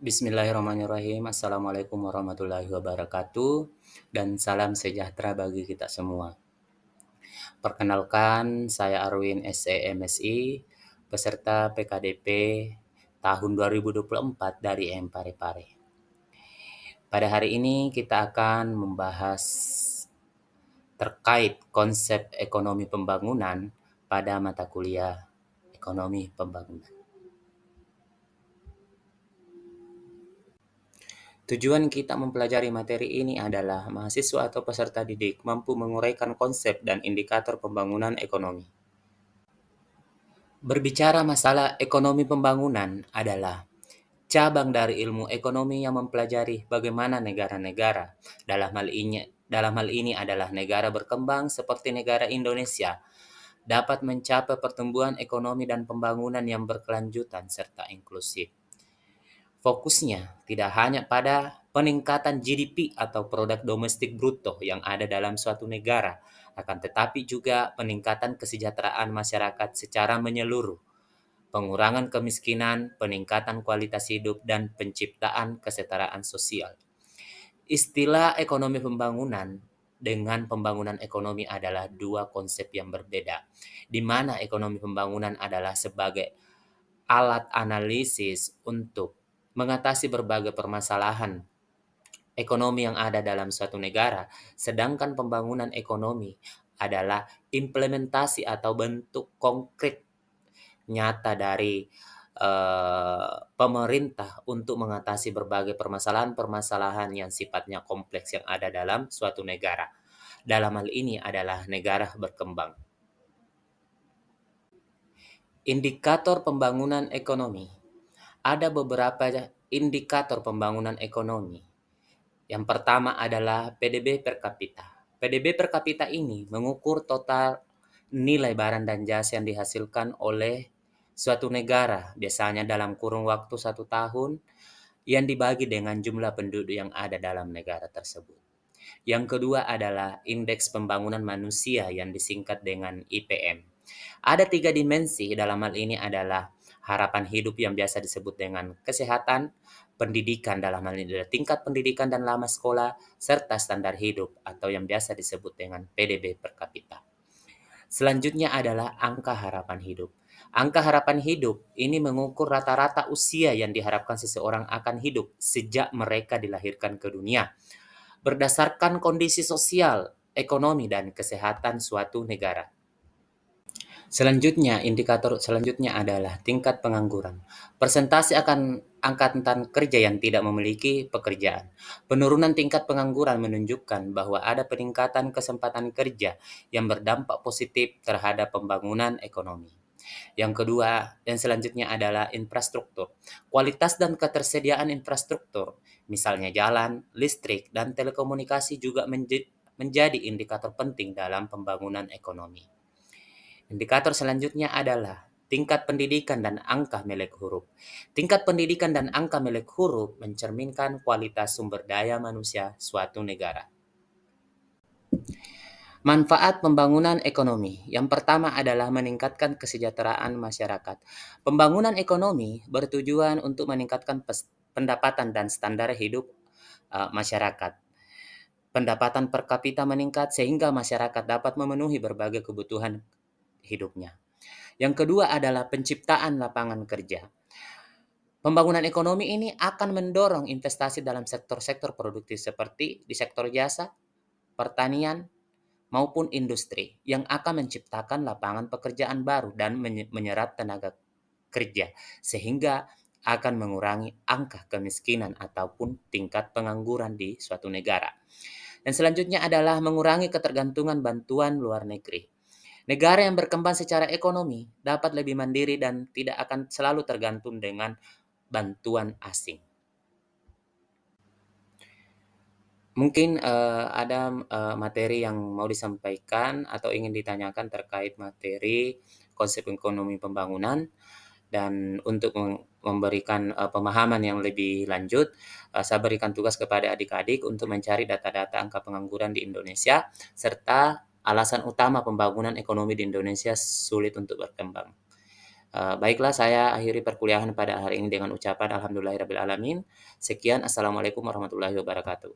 Bismillahirrahmanirrahim. Assalamualaikum warahmatullahi wabarakatuh dan salam sejahtera bagi kita semua. Perkenalkan, saya Arwin SEMSI, peserta PKDP tahun 2024 dari Parepare. Pada hari ini kita akan membahas terkait konsep ekonomi pembangunan pada mata kuliah ekonomi pembangunan. Tujuan kita mempelajari materi ini adalah mahasiswa atau peserta didik mampu menguraikan konsep dan indikator pembangunan ekonomi. Berbicara masalah ekonomi pembangunan adalah cabang dari ilmu ekonomi yang mempelajari bagaimana negara-negara, dalam hal ini adalah negara berkembang seperti negara Indonesia, dapat mencapai pertumbuhan ekonomi dan pembangunan yang berkelanjutan serta inklusif. Fokusnya tidak hanya pada peningkatan GDP atau produk domestik bruto yang ada dalam suatu negara, akan tetapi juga peningkatan kesejahteraan masyarakat secara menyeluruh, pengurangan kemiskinan, peningkatan kualitas hidup, dan penciptaan kesetaraan sosial. Istilah ekonomi pembangunan dengan pembangunan ekonomi adalah dua konsep yang berbeda, di mana ekonomi pembangunan adalah sebagai alat analisis untuk mengatasi berbagai permasalahan ekonomi yang ada dalam suatu negara, sedangkan pembangunan ekonomi adalah implementasi atau bentuk konkret nyata dari pemerintah untuk mengatasi berbagai permasalahan-permasalahan yang sifatnya kompleks yang ada dalam suatu negara. Dalam hal ini adalah negara berkembang. Indikator pembangunan ekonomi. Ada beberapa indikator pembangunan ekonomi. Yang pertama adalah PDB per kapita. PDB per kapita ini mengukur total nilai barang dan jasa yang dihasilkan oleh suatu negara, biasanya dalam kurun waktu 1 tahun, yang dibagi dengan jumlah penduduk yang ada dalam negara tersebut. Yang kedua adalah indeks pembangunan manusia yang disingkat dengan IPM. Ada 3 dimensi dalam hal ini adalah harapan hidup yang biasa disebut dengan kesehatan, pendidikan dalam hal ini adalah tingkat pendidikan dan lama sekolah, serta standar hidup atau yang biasa disebut dengan PDB per kapita. Selanjutnya adalah angka harapan hidup. Angka harapan hidup ini mengukur rata-rata usia yang diharapkan seseorang akan hidup sejak mereka dilahirkan ke dunia, berdasarkan kondisi sosial, ekonomi, dan kesehatan suatu negara. Selanjutnya, indikator selanjutnya adalah tingkat pengangguran. Persentase akan angkatan kerja yang tidak memiliki pekerjaan. Penurunan tingkat pengangguran menunjukkan bahwa ada peningkatan kesempatan kerja yang berdampak positif terhadap pembangunan ekonomi. Yang kedua dan selanjutnya adalah infrastruktur. Kualitas dan ketersediaan infrastruktur, misalnya jalan, listrik, dan telekomunikasi juga menjadi indikator penting dalam pembangunan ekonomi. Indikator selanjutnya adalah tingkat pendidikan dan angka melek huruf. Tingkat pendidikan dan angka melek huruf mencerminkan kualitas sumber daya manusia suatu negara. Manfaat pembangunan ekonomi. Yang pertama adalah meningkatkan kesejahteraan masyarakat. Pembangunan ekonomi bertujuan untuk meningkatkan pendapatan dan standar hidup masyarakat. Pendapatan per kapita meningkat sehingga masyarakat dapat memenuhi berbagai kebutuhan hidupnya. Yang kedua adalah penciptaan lapangan kerja. Pembangunan ekonomi ini akan mendorong investasi dalam sektor-sektor produktif seperti di sektor jasa, pertanian, maupun industri yang akan menciptakan lapangan pekerjaan baru dan menyerap tenaga kerja sehingga akan mengurangi angka kemiskinan ataupun tingkat pengangguran di suatu negara. Dan selanjutnya adalah mengurangi ketergantungan bantuan luar negeri. Negara yang berkembang secara ekonomi dapat lebih mandiri dan tidak akan selalu tergantung dengan bantuan asing. Mungkin ada materi yang mau disampaikan atau ingin ditanyakan terkait materi konsep ekonomi pembangunan, dan untuk memberikan pemahaman yang lebih lanjut, saya berikan tugas kepada adik-adik untuk mencari data-data angka pengangguran di Indonesia serta alasan utama pembangunan ekonomi di Indonesia sulit untuk berkembang. Baiklah saya akhiri perkuliahan pada hari ini dengan ucapan alhamdulillahirabbil alamin. Sekian, assalamualaikum warahmatullahi wabarakatuh.